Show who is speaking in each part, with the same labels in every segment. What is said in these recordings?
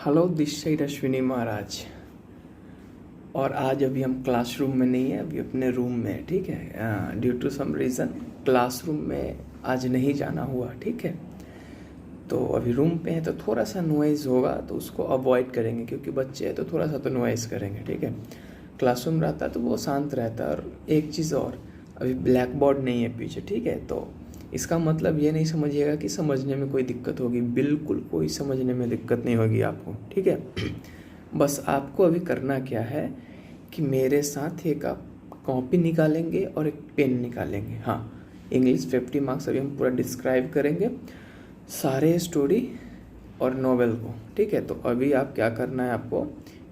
Speaker 1: Hello, this side Ashwini महाराज। और आज अभी हम क्लासरूम में नहीं है, अभी अपने रूम में है। ठीक है, due to some reason classroom में आज नहीं जाना हुआ। ठीक है, तो अभी रूम पे है तो थोड़ा सा नॉइज़ होगा, तो उसको अवॉइड करेंगे क्योंकि बच्चे हैं तो थोड़ा सा तो नॉइज़ करेंगे। ठीक है, क्लासरूम रहता है तो वो शांत रहता है। और एक चीज़ और, अभी ब्लैक बोर्ड नहीं है पीछे। ठीक है, तो इसका मतलब ये नहीं समझिएगा कि समझने में कोई दिक्कत होगी। बिल्कुल कोई समझने में दिक्कत नहीं होगी आपको। ठीक है, बस आपको अभी करना क्या है कि मेरे साथ एक आप कॉपी निकालेंगे और एक पेन निकालेंगे। हाँ, इंग्लिश 50 मार्क्स अभी हम पूरा डिस्क्राइब करेंगे सारे स्टोरी और नॉवेल को। ठीक है, तो अभी आप क्या करना है, आपको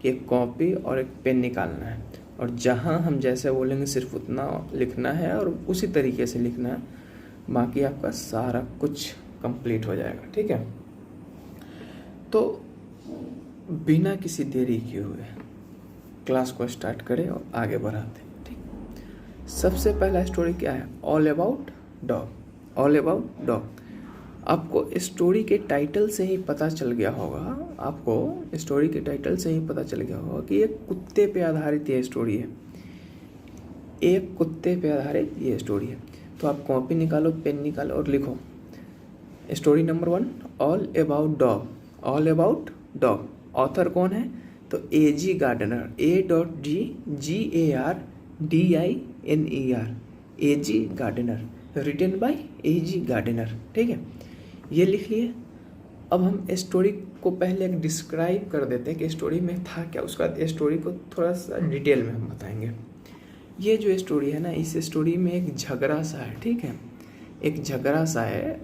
Speaker 1: कि एक कॉपी और एक पेन निकालना है और जहाँ हम जैसे बोलेंगे सिर्फ उतना लिखना है और उसी तरीके से लिखना है। बाकी आपका सारा कुछ कंप्लीट हो जाएगा। ठीक है, तो बिना किसी देरी किए हुए क्लास को स्टार्ट करें और आगे बढ़ाते हैं। ठीक, सबसे पहला स्टोरी क्या है? All about dog. All about dog. आपको स्टोरी के टाइटल से ही पता चल गया होगा, आपको स्टोरी के टाइटल से ही पता चल गया होगा कि एक कुत्ते पे आधारित ये स्टोरी है। एक कुत्ते पे आधारित ये स्टोरी है। तो आप कॉपी निकालो, पेन निकालो और लिखो story number 1, all about dog. All about dog. Author कौन है? तो A.G. Gardner. A.G.G.A.R. D.I.N.E.R. A.G. Gardner. Written by A.G. Gardner. ठीक है, ये लिख लिए। अब हम स्टोरी को पहले एक डिस्क्राइब कर देते हैं कि स्टोरी में था क्या, उसका स्टोरी को थोड़ा सा डिटेल में हम बताएंगे। ये जो स्टोरी है ना, इस स्टोरी में एक झगड़ा सा है। ठीक है, एक झगड़ा सा है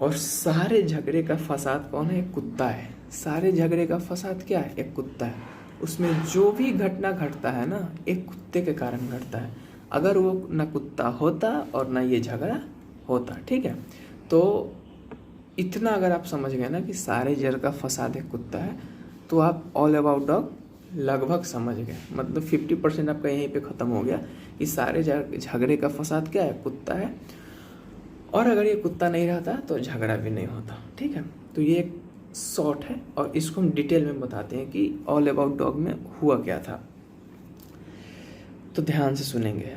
Speaker 1: और सारे झगड़े का फसाद कौन है? एक कुत्ता है। सारे झगड़े का फसाद क्या है? एक कुत्ता है। उसमें जो भी घटना घटता है ना, एक कुत्ते के कारण घटता है। अगर वो ना कुत्ता होता और ना ये झगड़ा होता। ठीक है, तो इतना अगर आप समझ गए ना कि सारे जड़ का फसाद एक कुत्ता है, तो आप ऑल अबाउट डॉग लगभग समझ गए। मतलब 50% आपका यहीं पे ख़त्म हो गया कि सारे झगड़े का फसाद क्या है? कुत्ता है। और अगर ये कुत्ता नहीं रहता तो झगड़ा भी नहीं होता। ठीक है, तो ये एक शॉर्ट है और इसको हम डिटेल में बताते हैं कि ऑल अबाउट डॉग में हुआ क्या था। तो ध्यान से सुनेंगे।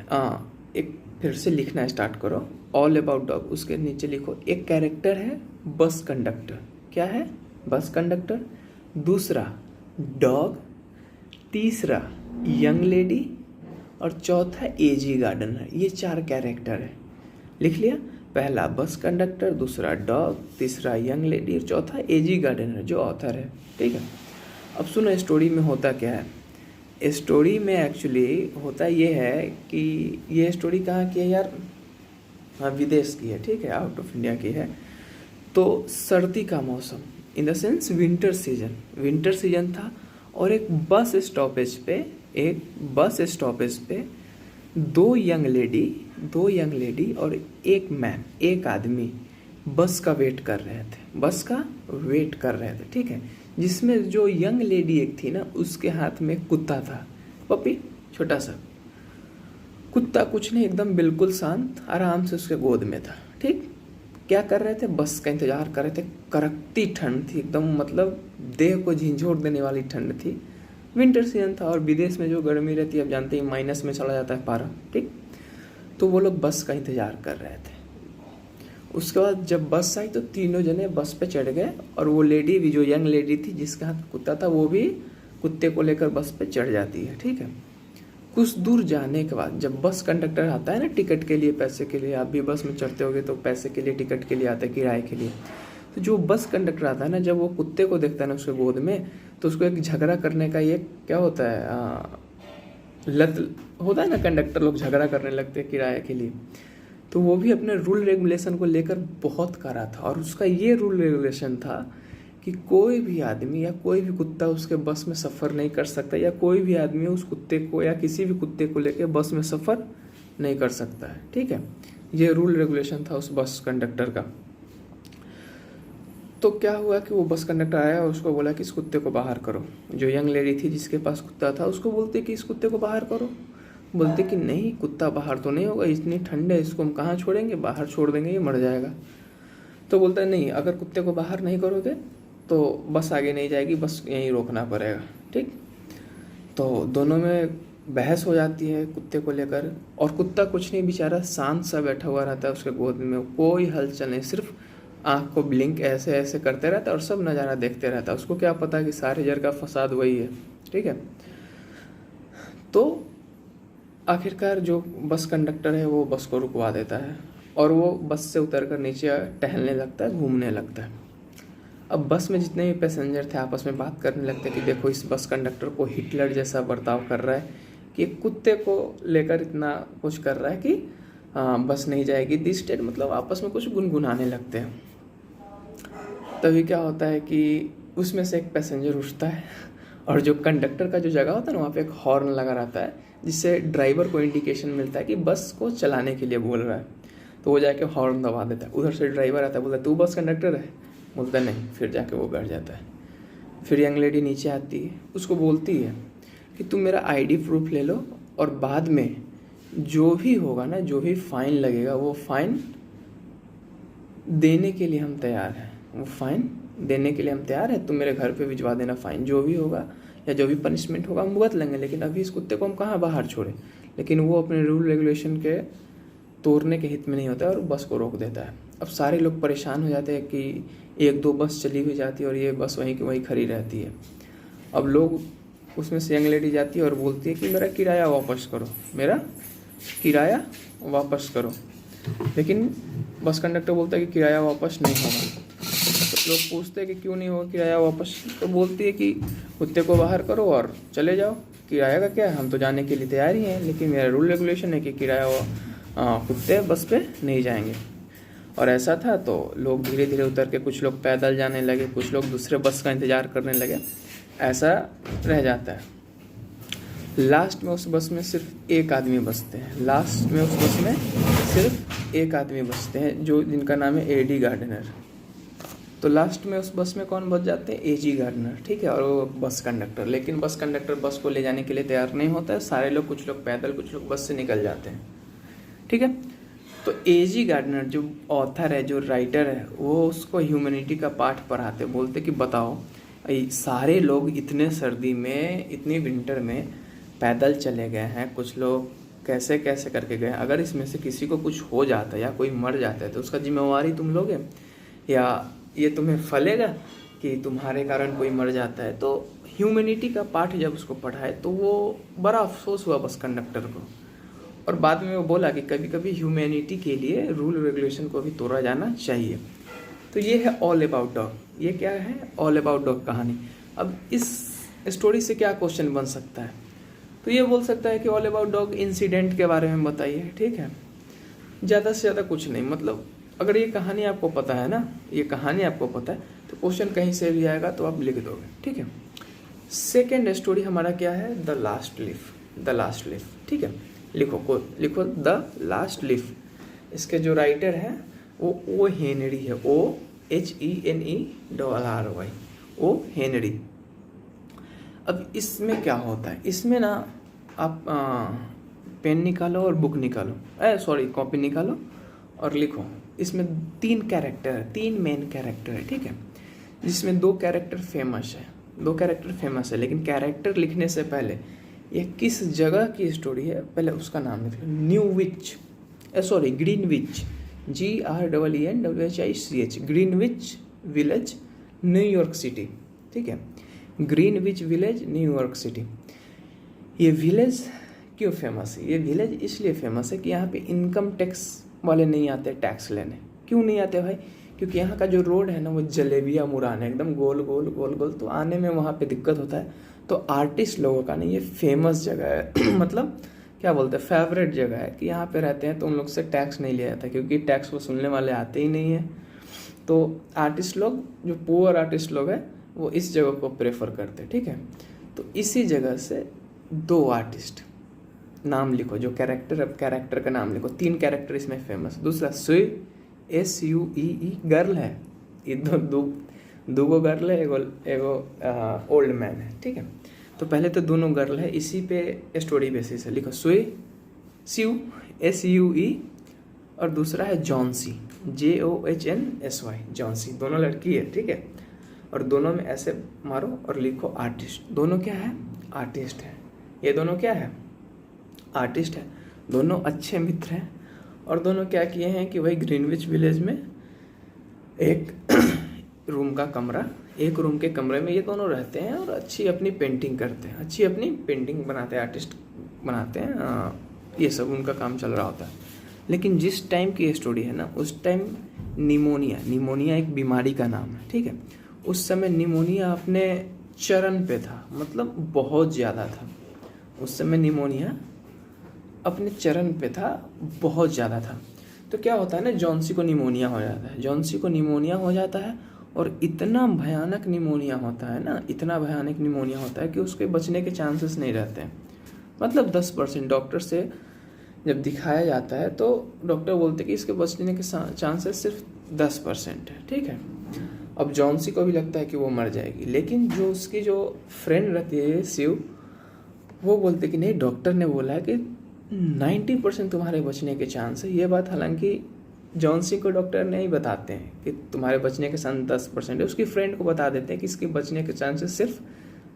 Speaker 1: एक फिर से लिखना स्टार्ट करो। ऑल अबाउट डॉग, उसके नीचे लिखो एक कैरेक्टर है बस कंडक्टर। क्या है? Bus conductor. दूसरा डॉग, तीसरा यंग लेडी और चौथा A.G. गार्डनर। ये 4 कैरेक्टर है। लिख लिया? पहला बस कंडक्टर, दूसरा डॉग, तीसरा यंग लेडी और चौथा A.G. गार्डनर जो ऑथर है। ठीक है, अब सुनो स्टोरी में होता क्या है। स्टोरी में एक्चुअली होता ये है कि ये स्टोरी कहाँ की है यार? हाँ, विदेश की है। ठीक है, आउट ऑफ इंडिया की है। तो सर्दी का मौसम, in the sense winter season था और एक बस स्टॉपेज पे दो यंग लेडी और एक मैन, एक आदमी बस का वेट कर रहे थे। ठीक है, जिसमें जो यंग लेडी एक थी ना, उसके हाथ में कुत्ता था, पपी, छोटा सा कुत्ता। कुछ नहीं, एकदम बिल्कुल शांत, आराम से उसके गोद में था। ठीक, क्या कर रहे थे? बस का इंतजार कर रहे थे। कड़कती ठंड थी एकदम, मतलब देह को झिंझोर देने वाली ठंड थी। विंटर सीजन था और विदेश में जो गर्मी रहती है आप जानते हैं, माइनस में चला जाता है पारा। ठीक, तो वो लोग बस का इंतजार कर रहे थे। उसके बाद जब बस आई तो तीनों जने बस पे चढ़ गए और वो लेडी भी, जो यंग लेडी थी जिसके हाथ कुत्ता था, वो भी कुत्ते को लेकर बस पे चढ़ जाती है। ठीक है, कुछ दूर जाने के बाद जब बस कंडक्टर आता है ना टिकट के लिए, पैसे के लिए, आप भी बस में चढ़ते होगे तो पैसे के लिए, टिकट के लिए आता है, किराए के लिए। तो जो बस कंडक्टर आता है ना, जब वो कुत्ते को देखता है ना उसके गोद में, तो उसको एक झगड़ा करने का ये क्या होता है, लत होता है ना। कंडक्टर लोग झगड़ा करने लगते हैं किराए के लिए। तो वो भी अपने रूल रेगुलेशन को लेकर बहुत करा था और उसका ये रूल रेगुलेशन था कि कोई भी आदमी या कोई भी कुत्ता उसके बस में सफ़र नहीं कर सकता, या कोई भी आदमी उस कुत्ते को या किसी भी कुत्ते को लेकर बस में सफ़र नहीं कर सकता है। ठीक है, ये रूल रेगुलेशन था उस बस कंडक्टर का। तो क्या हुआ कि वो बस कंडक्टर आया और उसको बोला कि इस कुत्ते को बाहर करो। जो यंग लेडी थी जिसके पास कुत्ता था, उसको बोलते कि इस कुत्ते को बाहर करो। बोलते कि नहीं, कुत्ता बाहर तो नहीं होगा, इतनी ठंड है, इसको हम कहाँ छोड़ेंगे, बाहर छोड़ देंगे ये मर जाएगा। तो बोलता है नहीं, अगर कुत्ते को बाहर नहीं करोगे तो बस आगे नहीं जाएगी, बस यहीं रोकना पड़ेगा। ठीक, तो दोनों में बहस हो जाती है कुत्ते को लेकर, और कुत्ता कुछ नहीं, बेचारा शांत सा बैठा हुआ रहता है उसके गोद में, कोई हलचल नहीं, सिर्फ आँख को ब्लिंक ऐसे ऐसे करते रहता है और सब नज़ारा देखते रहता है। उसको क्या पता कि सारे जगह का फसाद वही है। ठीक है, तो आखिरकार जो बस कंडक्टर है वो बस को रुकवा देता है और वो बस से उतर कर नीचे टहलने लगता है, घूमने लगता है। अब बस में जितने भी पैसेंजर थे आपस में बात करने लगते कि देखो इस बस कंडक्टर को हिटलर जैसा बर्ताव कर रहा है कि कुत्ते को लेकर इतना कुछ कर रहा है कि बस नहीं जाएगी दिस डेट, मतलब आपस में कुछ गुनगुनाने लगते हैं। तभी क्या होता है कि उसमें से एक पैसेंजर उठता है और जो कंडक्टर का जो जगह होता है ना वहाँ पे एक हॉर्न लगा रहता है, जिससे ड्राइवर को इंडिकेशन मिलता है कि बस को चलाने के लिए बोल रहा है। तो वो जाके हॉर्न दबा देता है। उधर से ड्राइवर आता है, बोलता है तू बस कंडक्टर है? बोलता है नहीं। फिर जाके वो बैठ जाता है। फिर यंग लेडी नीचे आती है, उसको बोलती है कि तुम मेरा आईडी प्रूफ ले लो और बाद में जो भी होगा ना, जो भी फाइन लगेगा वो फाइन देने के लिए हम तैयार हैं। वो फाइन देने के लिए हम तैयार हैं, तुम मेरे घर पे भिजवा देना फाइन, जो भी होगा या जो भी पनिशमेंट होगा हम भुगत लेंगे, लेकिन अभी इस कुत्ते को हम कहाँ बाहर छोड़ें। लेकिन वो अपने रूल रेगुलेशन के तोड़ने के हित में नहीं होता है और बस को रोक देता है। अब सारे लोग परेशान हो जाते हैं कि एक दो बस चली भी जाती है और ये बस वहीं की वहीं खड़ी रहती है। अब लोग उसमें से यंग लेडी जाती है और बोलती है कि मेरा किराया वापस करो, मेरा किराया वापस करो। लेकिन बस कंडक्टर बोलता है कि किराया वापस नहीं होगा। तो लोग पूछते हैं कि क्यों नहीं होगा किराया वापस, तो बोलती है कि कुत्ते को बाहर करो और चले जाओ, किराया का क्या है, हम तो जाने के लिए तैयार ही हैं, लेकिन मेरा रूल रेगुलेशन है कि किराया कुत्ते बस पे नहीं जाएंगे। और ऐसा था तो लोग धीरे धीरे उतर के कुछ लोग पैदल जाने लगे, कुछ लोग दूसरे बस का इंतज़ार करने लगे। ऐसा रह जाता है। लास्ट में उस बस में सिर्फ एक आदमी बचते हैं, लास्ट में उस बस में सिर्फ एक आदमी बचते हैं जो जिनका नाम है एडी गार्डनर। तो लास्ट में उस बस में कौन बच जाते हैं? एजी गार्डनर। ठीक है, और वो बस कंडक्टर। लेकिन बस कंडक्टर बस को ले जाने के लिए तैयार नहीं होता है। सारे लोग, कुछ लोग पैदल, कुछ लोग बस से निकल जाते हैं। ठीक है, तो एजी गार्डनर जो ऑथर है, जो राइटर है, वो उसको ह्यूमैनिटी का पाठ पढ़ाते, बोलते कि बताओ सारे लोग इतने सर्दी में, इतनी विंटर में पैदल चले गए हैं, कुछ लोग कैसे कैसे करके गए, अगर इसमें से किसी को कुछ हो जाता है या कोई मर जाता है तो उसका जिम्मेवारी तुम लोगे, या ये तुम्हें फलेगा कि तुम्हारे कारण कोई मर जाता है। तो ह्यूमैनिटी का पाठ जब उसको पढ़ाए तो वो बड़ा अफसोस हुआ बस कंडक्टर को, और बाद में वो बोला कि कभी कभी ह्यूमैनिटी के लिए रूल रेगुलेशन को भी तोड़ा जाना चाहिए। तो ये है ऑल अबाउट डॉग। ये क्या है? ऑल अबाउट डॉग कहानी। अब इस स्टोरी से क्या क्वेश्चन बन सकता है? तो ये बोल सकता है कि ऑल अबाउट डॉग इंसिडेंट के बारे में बताइए। ठीक है, ज़्यादा से ज़्यादा कुछ नहीं। मतलब अगर ये कहानी आपको पता है ना, ये कहानी आपको पता है, तो क्वेश्चन कहीं से भी आएगा तो आप लिख दोगे। ठीक है, सेकेंड स्टोरी हमारा क्या है? The last leaf. The last leaf. ठीक है, लिखो द लास्ट लीफ। इसके जो राइटर हैं वो ओ हेनरी है, OHENERRY, ओ हेनरी। अब इसमें क्या होता है? इसमें ना आप पेन निकालो और बुक निकालो, कॉपी निकालो और लिखो। इसमें 3 कैरेक्टर है, 3 मेन कैरेक्टर है। ठीक है, जिसमें 2 कैरेक्टर फेमस है, लेकिन कैरेक्टर लिखने से पहले ये किस जगह की स्टोरी है पहले उसका नाम लिख लो। Greenwich, GRENWHICH, Greenwich village, New York city. ठीक है, ग्रीनविच विलेज, न्यूयॉर्क सिटी। ये विलेज क्यों फेमस है? ये विलेज इसलिए फेमस है कि यहाँ पे इनकम टैक्स वाले नहीं आते टैक्स लेने। क्यों नहीं आते भाई? क्योंकि यहाँ का जो रोड है ना वो जलेबिया मुरान है, एकदम गोल गोल गोल गोल, तो आने में वहाँ पे दिक्कत होता है। तो आर्टिस्ट लोगों का नहीं, ये फेमस जगह है मतलब क्या बोलते हैं, फेवरेट जगह है कि यहाँ पे रहते हैं तो उन लोग से टैक्स नहीं लिया जाता, क्योंकि टैक्स वसूलने वाले आते ही नहीं है। तो आर्टिस्ट लोग, जो पुअर आर्टिस्ट लोग हैं, वो इस जगह को प्रेफर करते हैं। ठीक है, तो इसी जगह से 2 आर्टिस्ट नाम लिखो, जो कैरेक्टर का नाम लिखो। 3 कैरेक्टर इसमें फेमस। दूसरा सुई, SUEE, गर्ल है। ये दो गर्ल है, एगो ओल्ड मैन है। ठीक है, तो पहले तो दोनों गर्ल है, इसी पे स्टोरी बेसिस है। लिखो स्यू, SUE, और दूसरा है जॉन्सी, JOHNSY, जॉन्सी। दोनों लड़की है। ठीक है, और दोनों में ऐसे मारो और लिखो आर्टिस्ट। दोनों क्या है? आर्टिस्ट है। ये दोनों क्या है? आर्टिस्ट है। दोनों अच्छे मित्र हैं और दोनों क्या किए हैं कि वही ग्रीनविच विलेज में एक रूम के कमरे में ये दोनों रहते हैं और अच्छी अपनी पेंटिंग करते हैं, अच्छी अपनी पेंटिंग बनाते हैं, आर्टिस्ट बनाते हैं, ये सब उनका काम चल रहा होता है। लेकिन जिस टाइम की ये स्टोरी है ना, उस टाइम निमोनिया एक बीमारी का नाम है, ठीक है। उस समय निमोनिया अपने चरम पे था, मतलब बहुत ज़्यादा था। उस समय निमोनिया अपने चरम पे था, बहुत ज़्यादा था। तो क्या होता है ना, जॉन्सी को निमोनिया हो जाता है। जॉन्सी को निमोनिया हो जाता है और इतना भयानक निमोनिया होता है ना, इतना भयानक निमोनिया होता है कि उसके बचने के चांसेस नहीं रहते हैं। मतलब 10%। डॉक्टर से जब दिखाया जाता है तो डॉक्टर बोलते हैं कि इसके बचने के चांसेस सिर्फ 10% है, ठीक है। अब जॉन्सी को भी लगता है कि वो मर जाएगी, लेकिन जो उसकी जो फ्रेंड रहती है शिव, वो बोलते कि नहीं, डॉक्टर ने बोला है कि 90% तुम्हारे बचने के चांस है। ये बात हालांकि जॉन्सी को डॉक्टर नहीं बताते हैं कि तुम्हारे बचने के चांस 10% है, उसकी फ्रेंड को बता देते हैं कि इसके बचने के चांसेस सिर्फ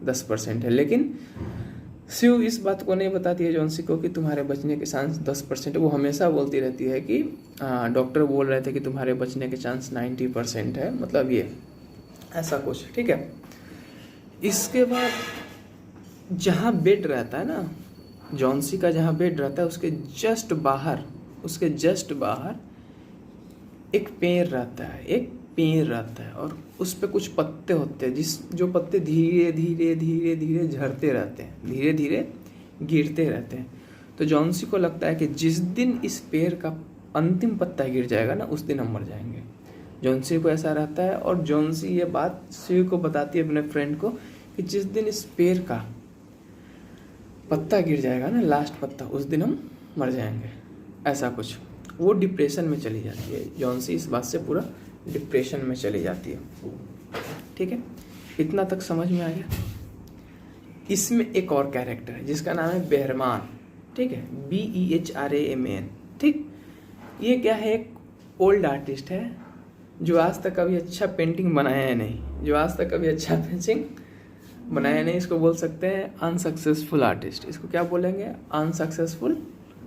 Speaker 1: 10% है। लेकिन शिव इस बात को नहीं बताती है जॉन्सी को कि तुम्हारे बचने के चांस 10% है। वो हमेशा बोलती रहती है कि डॉक्टर बोल रहे थे कि तुम्हारे बचने के चांस 90% है, मतलब ये ऐसा कुछ, ठीक है। इसके बाद जहाँ बेड रहता है ना, जॉन्सी का जहाँ बेड रहता है, उसके जस्ट बाहर एक पेड़ रहता है और उस पे कुछ पत्ते होते हैं, जो पत्ते धीरे धीरे झड़ते रहते हैं, धीरे धीरे गिरते रहते हैं। तो जॉन्सी को लगता है कि जिस दिन इस पेड़ का अंतिम पत्ता गिर जाएगा ना, उस दिन हम मर जाएंगे। जॉन्सी को ऐसा रहता है और जॉन्सी ये बात शिव को बताती है, अपने फ्रेंड को, कि जिस दिन इस पेड़ का पत्ता गिर जाएगा ना, लास्ट पत्ता, उस दिन हम मर जाएंगे, ऐसा कुछ। वो डिप्रेशन में चली जाती है। जॉन्सी इस बात से पूरा डिप्रेशन में चली जाती है, ठीक है। इतना तक समझ में आ गया। इसमें एक और कैरेक्टर है जिसका नाम है बेहरमान, ठीक है, BEHRAMAN, ठीक। ये क्या है, एक ओल्ड आर्टिस्ट है जो आज तक कभी अच्छा पेंटिंग बनाया नहीं, इसको बोल सकते हैं अनसक्सेसफुल आर्टिस्ट। इसको क्या बोलेंगे? अनसक्सेसफुल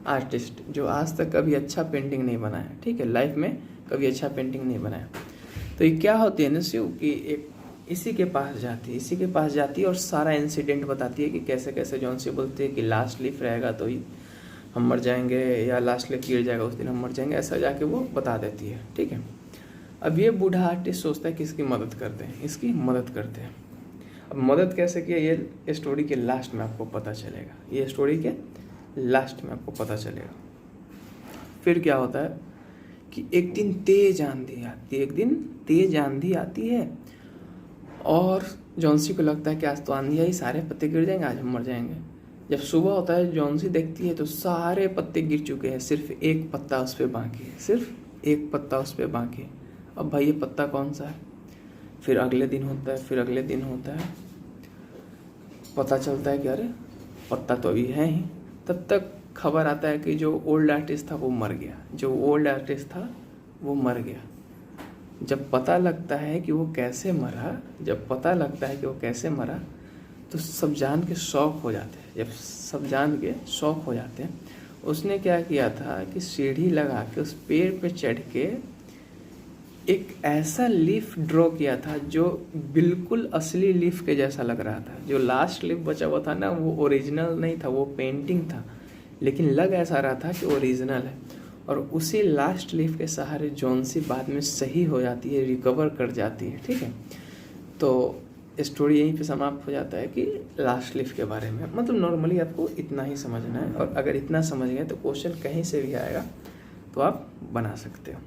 Speaker 1: आर्टिस्ट, जो आज तक कभी अच्छा पेंटिंग नहीं बनाया, ठीक है, लाइफ में कभी अच्छा पेंटिंग नहीं बनाया। तो ये क्या होती है ना शिव कि एक इसी के पास जाती है और सारा इंसिडेंट बताती है कि कैसे कैसे जॉन्सी बोलती है कि लास्ट लीफ रहेगा तो ही हम मर जाएंगे, या लास्ट लीफ गिर जाएगा उस दिन हम मर जाएंगे, ऐसा जाके वो बता देती है, ठीक है। अब ये बूढ़ा आर्टिस्ट सोचता है कि इसकी मदद करते हैं। अब मदद कैसे किया, ये स्टोरी के लास्ट में आपको पता चलेगा। फिर क्या होता है कि एक दिन तेज आंधी आती है और जॉन्सी को लगता है कि आज तो आंधी आई, सारे पत्ते गिर जाएंगे, आज हम मर जाएंगे। जब सुबह होता है, जॉन्सी देखती है तो सारे पत्ते गिर चुके हैं, सिर्फ एक पत्ता उस पर बाकी है। अब भाई ये पत्ता कौन सा है? फिर अगले दिन होता है, पता चलता है कि अरे पत्ता तो अभी है ही। तब तक खबर आता है कि जो ओल्ड आर्टिस्ट था वो मर गया। जब पता लगता है कि वो कैसे मरा, तो सब जान के शौक हो जाते हैं। उसने क्या किया था कि सीढ़ी लगा के उस पेड़ पे चढ़ के एक ऐसा लीफ ड्रॉ किया था जो बिल्कुल असली लीफ के जैसा लग रहा था। जो लास्ट लीफ बचा हुआ था ना, वो ओरिजिनल नहीं था, वो पेंटिंग था, लेकिन लग ऐसा रहा था कि ओरिजिनल है। और उसी लास्ट लीफ के सहारे जॉन्सी बाद में सही हो जाती है, रिकवर कर जाती है, ठीक है। तो स्टोरी यहीं पे समाप्त हो जाता है कि लास्ट लीफ के बारे में। मतलब नॉर्मली आपको इतना ही समझना है, और अगर इतना समझ गए तो क्वेश्चन कहीं से भी आएगा तो आप बना सकते हो।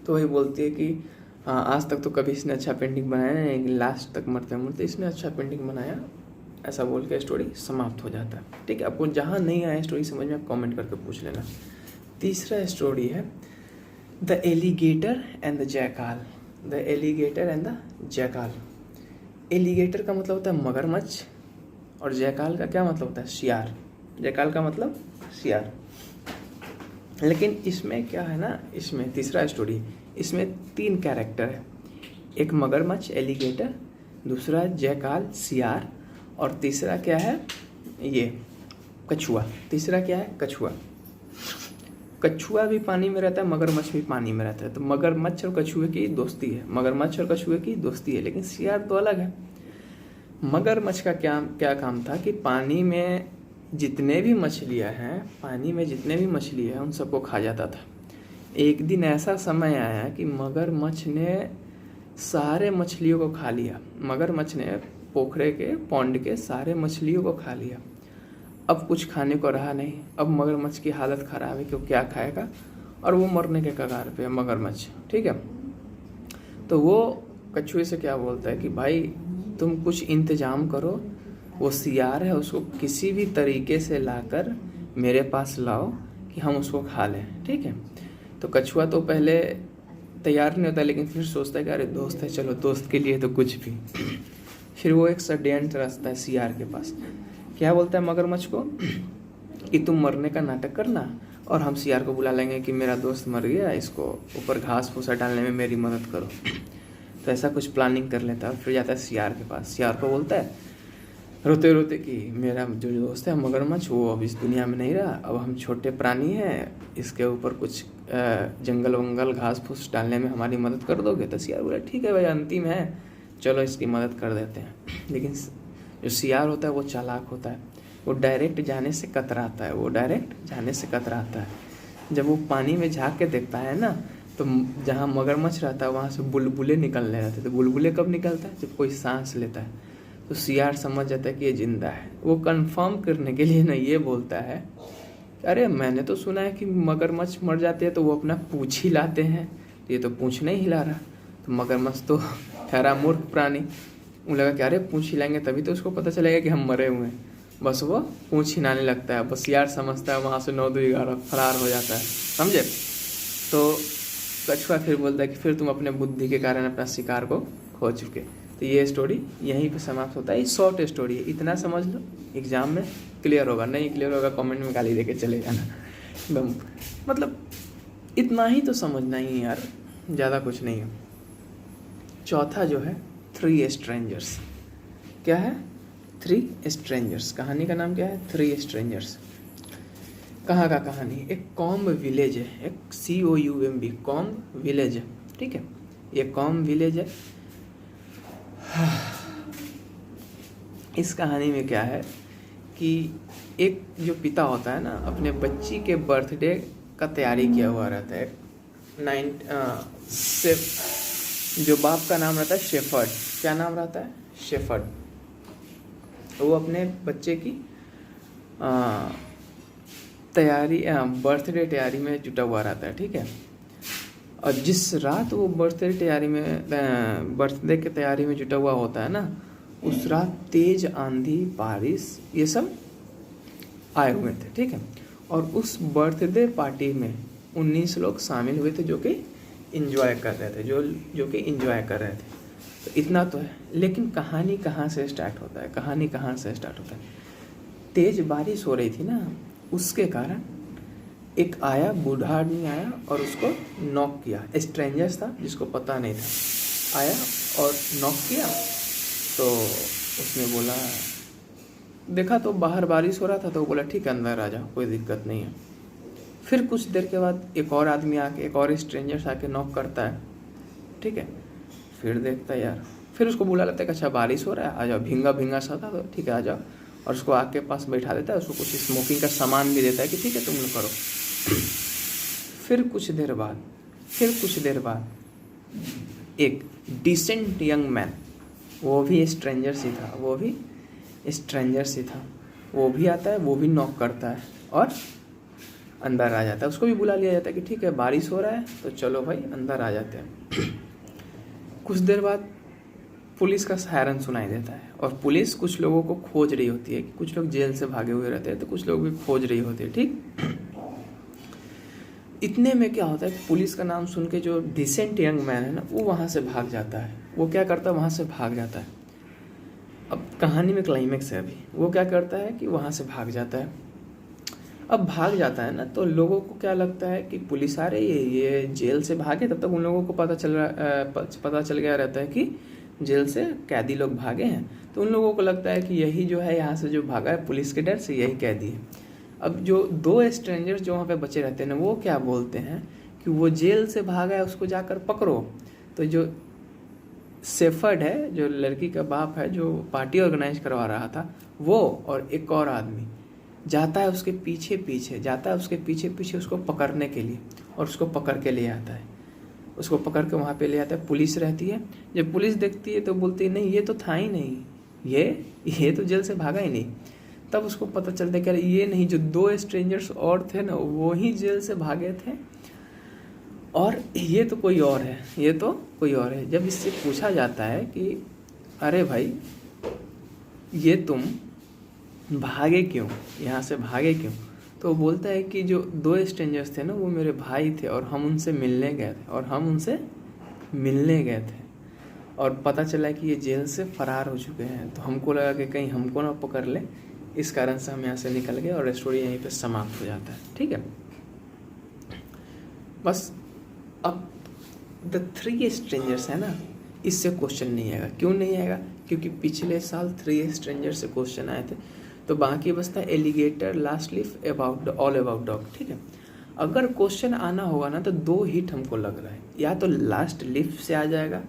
Speaker 1: तो वही बोलती है कि हाँ, आज तक तो कभी इसने अच्छा पेंटिंग बनाया नहीं, लास्ट तक मरते इसने अच्छा पेंटिंग बनाया, ऐसा बोल के स्टोरी समाप्त हो जाता है, ठीक है। आपको जहाँ नहीं आया स्टोरी समझ में, आप कमेंट करके पूछ लेना। तीसरा स्टोरी है the alligator and the jackal. Alligator का मतलब होता है मगरमच्छ, और जैकाल का क्या मतलब होता है? शियार। जैकाल का मतलब शियार। लेकिन इसमें क्या है ना, इसमें तीसरा स्टोरी, इसमें 3 कैरेक्टर है। एक मगरमच्छ एलिगेटर, दूसरा जैकाल सियार, और तीसरा क्या है ये कछुआ। तीसरा क्या है कछुआ। कछुआ भी पानी में रहता है, मगरमच्छ भी पानी में रहता है। तो मगरमच्छ और कछुए की दोस्ती है, मगरमच्छ और कछुए की दोस्ती है, लेकिन सियार तो अलग है। मगरमच्छ का क्या काम था कि पानी में जितने भी मछलियां हैं, पानी में जितने भी मछली हैं उन सबको खा जाता था। एक दिन ऐसा समय आया कि मगरमच्छ ने सारे मछलियों को खा लिया। मगरमच्छ ने पोखरे के पौंड के सारे मछलियों को खा लिया। अब कुछ खाने को रहा नहीं। अब मगरमच्छ की हालत ख़राब है कि वो क्या खाएगा, और वो मरने के कगार पे है मगरमच्छ। ठीक है, तो वो कछुए से क्या बोलता है कि भाई तुम कुछ इंतजाम करो, वो सियार है उसको किसी भी तरीके से लाकर मेरे पास लाओ कि हम उसको खा लें। ठीक है, तो कछुआ तो पहले तैयार नहीं होता, लेकिन फिर सोचता है कि अरे दोस्त है, चलो दोस्त के लिए तो कुछ भी। फिर वो एक षड्यंत्र रचता है सियार के पास। क्या बोलता है मगरमच्छ को कि तुम मरने का नाटक करना और हम सियार को बुला लेंगे कि मेरा दोस्त मर गया, इसको ऊपर घास फूसा डालने में मेरी मदद करो। तो ऐसा कुछ प्लानिंग कर लेता है। फिर जाता है सियार के पास। सियार को बोलता है रोते रोते कि मेरा जो दोस्त है मगरमच्छ वो अब इस दुनिया में नहीं रहा, अब हम छोटे प्राणी हैं, इसके ऊपर कुछ जंगल वंगल घास फूस डालने में हमारी मदद कर दोगे। तो सियार बोला ठीक है भाई, अंतिम है, चलो इसकी मदद कर देते हैं। लेकिन जो सियार होता है वो चालाक होता है, वो डायरेक्ट जाने से कतराता है। जब वो पानी में झाँक के देखता है ना, तो जहाँ मगरमच्छ रहता है वहाँ से बुलबुले निकलने रहते। तो बुलबुले कब निकलता है, जब कोई सांस लेता है। तो सियार समझ जाता है कि ये जिंदा है। वो कंफर्म करने के लिए ना ये बोलता है अरे मैंने तो सुना है कि मगरमच्छ मर जाते हैं तो वो अपना पूंछ हिलाते हैं, ये तो पूंछ नहीं हिला रहा। तो मगरमच्छ तो ठहरा मूर्ख प्राणी, उन्हें लगा कि अरे पूंछ हिलाएंगे तभी तो उसको पता चलेगा कि हम मरे हुए हैं। बस वो पूंछ हिलाने लगता है। बस सियार समझता है, वहाँ से 9-2-11 फरार हो जाता है। समझे? तो कछुआ फिर बोलता है कि फिर तुम अपने बुद्धि के कारण अपना शिकार को खो चुके। तो ये स्टोरी यहीं पे समाप्त होता है। ये शॉर्ट स्टोरी है, इतना समझ लो, एग्जाम में क्लियर होगा। नहीं क्लियर होगा कमेंट में गाली देके चले जाना एकदम। मतलब इतना ही तो समझना ही है यार, ज़्यादा कुछ नहीं है। चौथा जो है 3 स्ट्रेंजर्स। क्या है? 3 स्ट्रेंजर्स। कहानी का नाम क्या है? 3 स्ट्रेंजर्स। कहाँ का कहानी? एक कॉम्ब विलेज है, एक COUMB कॉम्ब विलेज है। ठीक है, ये कॉम्ब विलेज है। इस कहानी में क्या है कि एक जो पिता होता है ना, अपने बच्ची के बर्थडे का तैयारी किया हुआ रहता है। जो बाप का नाम रहता है शेफर्ड। क्या नाम रहता है? शेफर्ड। वो अपने बच्चे की तैयारी बर्थडे तैयारी में जुटा हुआ रहता है। ठीक है, और जिस रात वो बर्थडे के तैयारी में जुटा हुआ होता है ना, उस रात तेज आंधी बारिश ये सब आए हुए थे। ठीक है, और उस बर्थडे पार्टी में 19 लोग शामिल हुए थे जो कि इंजॉय कर रहे थे, जो कि इंजॉय कर रहे थे। तो इतना तो है, लेकिन कहानी कहाँ से स्टार्ट होता है? तेज बारिश हो रही थी ना, उसके कारण एक आया, बूढ़ा आदमी आया और उसको नॉक किया। स्ट्रेंजर्स था जिसको पता नहीं था, आया और नॉक किया। तो उसने बोला, देखा तो बाहर बारिश हो रहा था, तो वो बोला ठीक है अंदर आ जाओ, कोई दिक्कत नहीं है। फिर कुछ देर के बाद एक और आदमी आके, एक और स्ट्रेंजर्स आके नॉक करता है। ठीक है, फिर देखता है यार, फिर उसको बुला लेता है कि अच्छा बारिश हो रहा है, आ जाओ। भींगा सा था तो ठीक है आ जाओ, और उसको आग के पास बैठा देता है। उसको कुछ स्मोकिंग का सामान भी देता है कि ठीक है तुम लोग करो। फिर कुछ देर बाद एक डिसेंट यंग मैन, वो भी स्ट्रेंजर ही था, वो भी आता है, वो भी नॉक करता है और अंदर आ जाता है। उसको भी बुला लिया जाता है कि ठीक है बारिश हो रहा है तो चलो भाई अंदर आ जाते हैं। कुछ देर बाद पुलिस का सायरन सुनाई देता है, और पुलिस कुछ लोगों को खोज रही होती है कि कुछ लोग जेल से भागे हुए रहते हैं, तो कुछ लोग भी खोज रही होती है। ठीक, इतने में क्या होता है, पुलिस का नाम सुन के जो डिसेंट यंग मैन है ना, वो वहाँ से भाग जाता है। वो क्या करता है, वहाँ से भाग जाता है। अब कहानी में क्लाइमेक्स है अभी। वो क्या करता है कि वहाँ से भाग जाता है। अब भाग जाता है ना, तो लोगों को क्या लगता है कि पुलिस आ रही है, ये जेल से भागे। तब तक उन लोगों को पता चल गया रहता है कि जेल से कैदी लोग भागे हैं। तो उन लोगों को लगता है कि यही जो है यहाँ से जो भागा है पुलिस के डर से, यही कैदी है। अब जो दो स्ट्रेंजर्स जो वहाँ पे बचे रहते हैं ना, वो क्या बोलते हैं कि वो जेल से भागा है, उसको जाकर पकड़ो। तो जो शेफर्ड है, जो लड़की का बाप है, जो पार्टी ऑर्गेनाइज करवा रहा था, वो और एक और आदमी जाता है उसके पीछे पीछे उसको पकड़ने के लिए, और उसको पकड़ के ले आता है। उसको पकड़ के वहाँ पे ले आता है, पुलिस रहती है। जब पुलिस देखती है तो बोलती है नहीं, ये तो था ही नहीं, ये तो जेल से भागा ही नहीं। तब उसको पता चलता है कि अरे ये नहीं, जो दो स्ट्रेंजर्स और थे ना, वो ही जेल से भागे थे, और ये तो कोई और है। जब इससे पूछा जाता है कि अरे भाई ये तुम भागे क्यों, यहाँ से भागे क्यों, तो वो बोलता है कि जो दो स्ट्रेंजर्स थे ना, वो मेरे भाई थे, और हम उनसे मिलने गए थे और पता चला कि ये जेल से फरार हो चुके हैं। तो हमको लगा कि कहीं हमको ना पकड़ ले, इस कारण से हम यहाँ से निकल गए, और स्टोरी यहीं पे समाप्त हो जाता है। ठीक है, बस। अब द थ्री स्ट्रेंजर्स है ना, इससे क्वेश्चन नहीं आएगा। क्यों नहीं आएगा? क्योंकि पिछले साल थ्री स्ट्रेंजर्स से क्वेश्चन आए थे। तो बाकी बसता alligator, last leaf, all about dog. ठीक है, अगर क्वेश्चन आना होगा ना, तो दो हिट हमको लग रहा है, या तो लास्ट लीफ से आ जाएगा,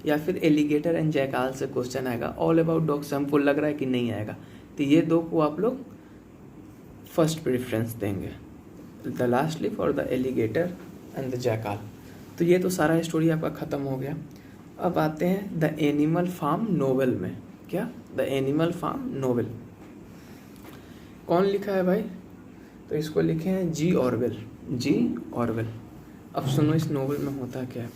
Speaker 1: या फिर एलिगेटर एंड जैकाल से क्वेश्चन आएगा। ऑल अबाउट डॉग से हमको लग रहा है कि नहीं आएगा। तो ये दो को आप लोग फर्स्ट प्रेफरेंस देंगे, द लास्ट लीफ और the alligator and the jackal. तो ये तो सारा स्टोरी आपका ख़त्म हो गया। अब आते हैं द एनिमल फार्म नोवेल में। क्या? द एनिमल फार्म नोवेल कौन लिखा है भाई? तो इसको लिखे हैं जी ऑरवेल। अब सुनो इस नोवेल में होता क्या है।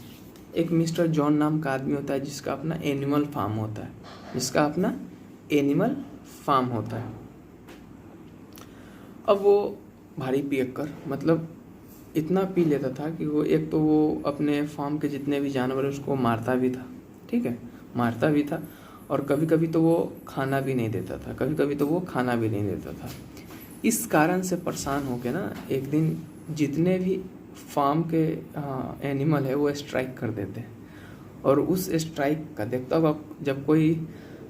Speaker 1: एक मिस्टर जॉन नाम का आदमी होता है, जिसका अपना एनिमल फार्म होता है। अब वो भारी पियक्कर, मतलब इतना पी लेता था कि वो एक तो वो अपने फार्म के जितने भी जानवर उसको मारता भी था। ठीक है, मारता भी था, और कभी कभी तो वो खाना भी नहीं देता था। इस कारण से परेशान होके ना, एक दिन जितने भी फार्म के एनिमल है वो स्ट्राइक कर देते हैं। और उस स्ट्राइक का देखता होगा, जब कोई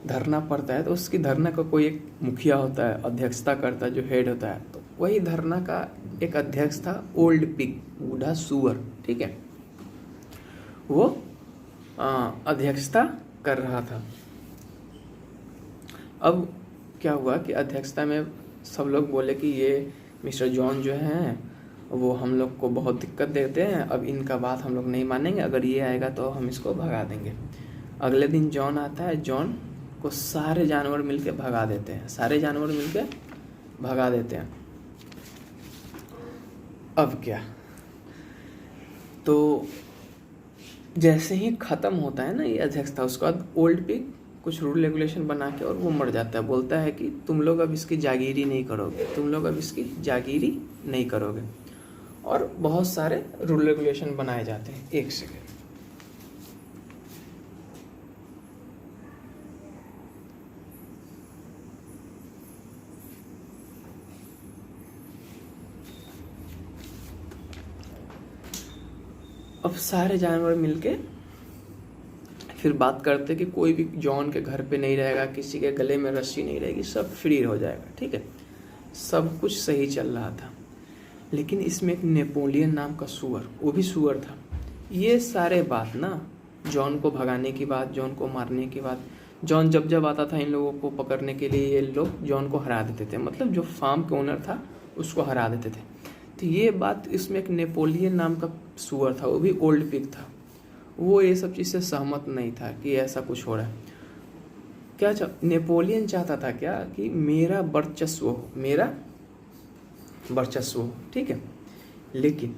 Speaker 1: धरना पड़ता है तो उसकी धरना का कोई एक मुखिया होता है, अध्यक्षता करता है, जो हेड होता है। तो वही धरना का एक अध्यक्ष था, ओल्ड पिग, बूढ़ा सुअर। ठीक है, वो अध्यक्षता कर रहा था। अब क्या हुआ कि अध्यक्षता में सब लोग बोले कि ये मिस्टर जॉन जो हैं वो हम लोग को बहुत दिक्कत देते हैं, अब इनका बात हम लोग नहीं मानेंगे, अगर ये आएगा तो हम इसको भगा देंगे। अगले दिन जॉन आता है, जॉन को सारे जानवर मिलके भगा देते हैं। अब क्या, तो जैसे ही ख़त्म होता है ना ये अध्यक्षता, उसके बाद ओल्ड पिग कुछ रूल रेगुलेशन बना के और वो मर जाता है। बोलता है कि तुम लोग अब इसकी जागीरी नहीं करोगे, और बहुत सारे रूल रेगुलेशन बनाए जाते हैं। एक सेकेंड, अब सारे जानवर मिलके फिर बात करते कि कोई भी जॉन के घर पे नहीं रहेगा, किसी के गले में रस्सी नहीं रहेगी, सब फ्री हो जाएगा। ठीक है, सब कुछ सही चल रहा था। लेकिन इसमें एक नेपोलियन नाम का सुअर, वो भी सुअर था। ये सारे बात ना, जॉन को भगाने की बात, जॉन को मारने की बात, जॉन जब आता था इन लोगों को पकड़ने के लिए, ये लोग जॉन को हरा देते थे, मतलब जो फार्म के ओनर था उसको हरा देते थे। तो ये बात, इसमें एक नेपोलियन नाम का सुअर था, वो भी ओल्ड पिग था। वो ये सब चीज़ से सहमत नहीं था कि ऐसा कुछ हो रहा है। क्या नेपोलियन चाहता था क्या कि मेरा वर्चस्व हो, ठीक है। लेकिन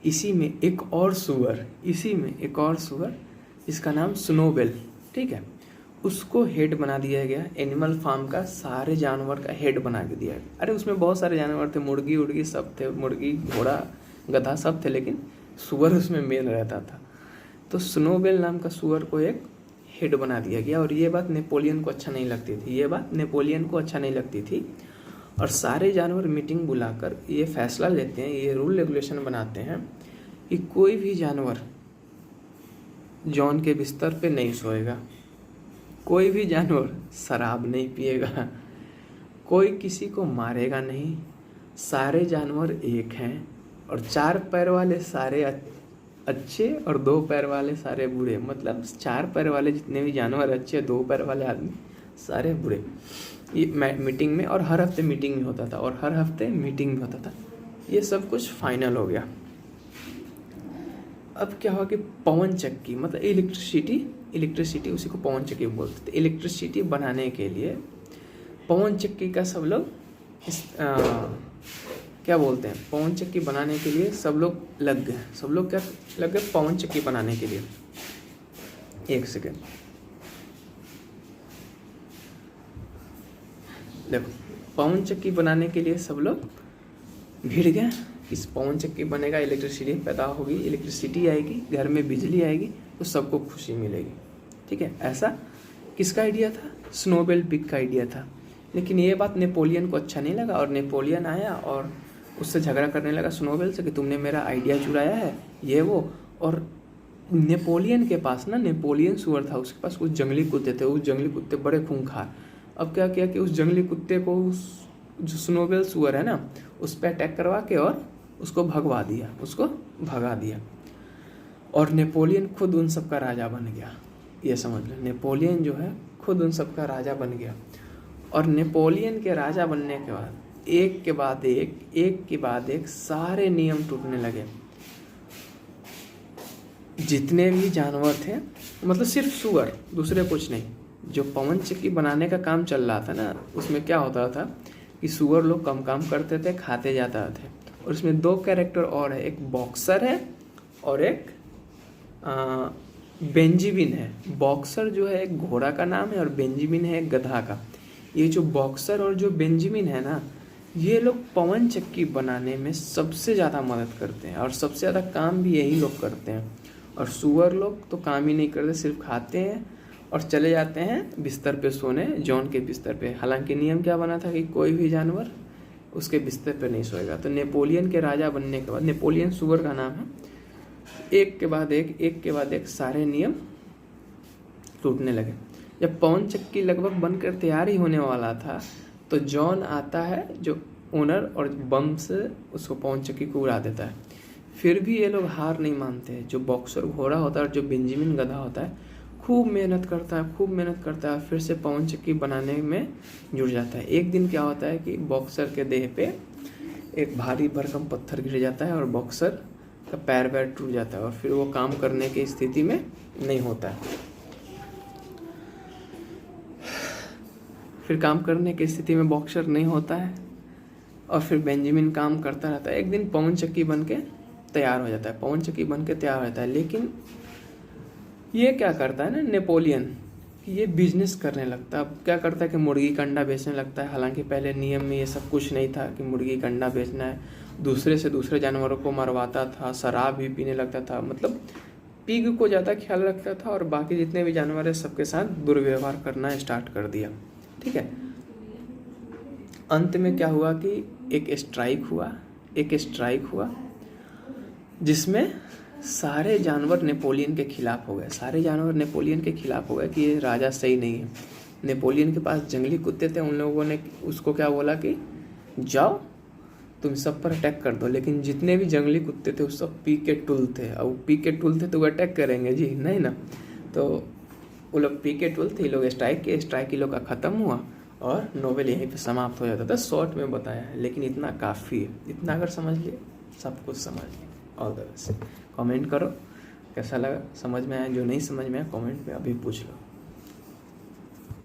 Speaker 1: इसी में एक और सुअर जिसका नाम स्नोबेल, ठीक है, उसको हेड बना दिया गया। एनिमल फार्म का सारे जानवर का हेड बना के दिया गया। अरे उसमें बहुत सारे जानवर थे, मुर्गी उर्गी सब थे, मुर्गी घोड़ा गधा सब थे, लेकिन सुअर उसमें मेन रहता था। तो स्नोबेल नाम का सुअर को एक हेड बना दिया गया। और ये बात नेपोलियन को अच्छा नहीं लगती थी, और सारे जानवर मीटिंग बुलाकर ये फैसला लेते हैं, ये रूल रेगुलेशन बनाते हैं कि कोई भी जानवर जॉन के बिस्तर पे नहीं सोएगा, कोई भी जानवर शराब नहीं पिएगा, कोई किसी को मारेगा नहीं, सारे जानवर एक हैं और 4 पैर वाले सारे अच्छे और 2 पैर वाले सारे बुरे। मतलब 4 पैर वाले जितने भी जानवर अच्छे, 2 पैर वाले आदमी सारे बुरे। ये मीटिंग में, और हर हफ्ते मीटिंग में होता था, और हर हफ्ते मीटिंग में होता था। ये सब कुछ फाइनल हो गया। अब क्या हुआ कि पवन चक्की, मतलब इलेक्ट्रिसिटी उसी को पवन चक्की बोलते थे। इलेक्ट्रिसिटी बनाने के लिए पवन चक्की का सब लोग क्या बोलते हैं, पवन चक्की बनाने के लिए सब लोग लग गए। सब लोग क्या लग गए, पवन चक्की बनाने के लिए। एक सेकेंड देखो, पवन चक्की बनाने के लिए सब लोग भिड़ गए। इस पवन चक्की बनेगा, इलेक्ट्रिसिटी पैदा होगी, इलेक्ट्रिसिटी आएगी, घर में बिजली आएगी, तो सबको खुशी मिलेगी। ठीक है, ऐसा किसका आइडिया था? स्नोबेल पिग का आइडिया था। लेकिन ये बात नेपोलियन को अच्छा नहीं लगा, और नेपोलियन आया और उससे झगड़ा करने लगा स्नोबेल से कि तुमने मेरा आइडिया चुराया है, ये वो। और नेपोलियन के पास ना, नेपोलियन सुअर था, उसके पास कुछ जंगली कुत्ते थे। उस जंगली कुत्ते बड़े खूंखार। अब क्या किया कि उस जंगली कुत्ते को, उस जो स्नोबेल सुअर है ना, उस पर अटैक करवा के और उसको भगा दिया। और नेपोलियन खुद उन सब का राजा बन गया। ये समझ लो, नेपोलियन जो है खुद उन सब का राजा बन गया। और नेपोलियन के राजा बनने के बाद एक के बाद एक सारे नियम टूटने लगे। जितने भी जानवर थे, मतलब सिर्फ सुअर, दूसरे कुछ नहीं। जो पवन चक्की बनाने का काम चल रहा था ना, उसमें क्या होता था कि सुअर लोग कम काम करते थे, खाते जाते थे। और इसमें 2 कैरेक्टर और है, एक बॉक्सर है और एक बेंजामिन है। बॉक्सर जो है एक घोड़ा का नाम है, और बेंजामिन है एक गधा का। ये जो बॉक्सर और जो बेंजामिन है ना, ये लोग पवन चक्की बनाने में सबसे ज़्यादा मदद करते हैं, और सबसे ज़्यादा काम भी यही लोग करते हैं। और सुअर लोग तो काम ही नहीं करते, सिर्फ खाते हैं और चले जाते हैं बिस्तर पे सोने, जॉन के बिस्तर पे। हालांकि नियम क्या बना था कि कोई भी जानवर उसके बिस्तर पे नहीं सोएगा। तो नेपोलियन के राजा बनने के बाद, नेपोलियन सुअर का नाम है, एक के बाद एक सारे नियम टूटने लगे। जब पवन चक्की लगभग बनकर तैयार ही होने वाला था, तो जॉन आता है जो ओनर, और बम से उसको पवन चक्की को उड़ा देता है। फिर भी ये लोग हार नहीं मानते। जो बॉक्सर घोड़ा होता है और जो बेंजामिन गधा होता है, खूब मेहनत करता है, फिर से पवन चक्की बनाने में जुड़ जाता है। एक दिन क्या होता है कि बॉक्सर के देह पे एक भारी भरकम पत्थर गिर जाता है और बॉक्सर का पैर टूट जाता है, और फिर वो काम करने की स्थिति में नहीं होता है। फिर काम करने की स्थिति में बॉक्सर नहीं होता है, और फिर बेंजामिन काम करता रहता है। एक दिन पवन चक्की बन के तैयार हो जाता है, लेकिन ये क्या करता है ना नेपोलियन, कि ये बिजनेस करने लगता है। अब क्या करता है कि मुर्गी का अंडा बेचने लगता है। हालांकि पहले नियम में ये सब कुछ नहीं था कि मुर्गी का अंडा बेचना है। दूसरे से दूसरे जानवरों को मरवाता था, शराब भी पीने लगता था। मतलब पिग को ज़्यादा ख्याल रखता था, और बाकी जितने भी जानवर है सबके साथ दुर्व्यवहार करना स्टार्ट कर दिया। ठीक है, अंत में क्या हुआ कि एक स्ट्राइक हुआ जिसमें सारे जानवर नेपोलियन के खिलाफ हो गए कि ये राजा सही नहीं है। नेपोलियन के पास जंगली कुत्ते थे, उन लोगों ने उसको क्या बोला कि जाओ तुम सब पर अटैक कर दो। लेकिन जितने भी जंगली कुत्ते थे वो सब पी के टुल थे, तो वो अटैक करेंगे जी नहीं ना। तो वो लोग पी के टुल थे, ये लोग स्ट्राइक ये लोग का ख़त्म हुआ, और नोवेल यहीं पे समाप्त हो जाता था। शॉर्ट में बताया है, लेकिन इतना काफ़ी है। इतना अगर समझ लिए, सब कुछ समझ लिए। All the best. कमेंट करो कैसा लगा, समझ में आया। जो नहीं समझ में आया कमेंट में अभी पूछ लो।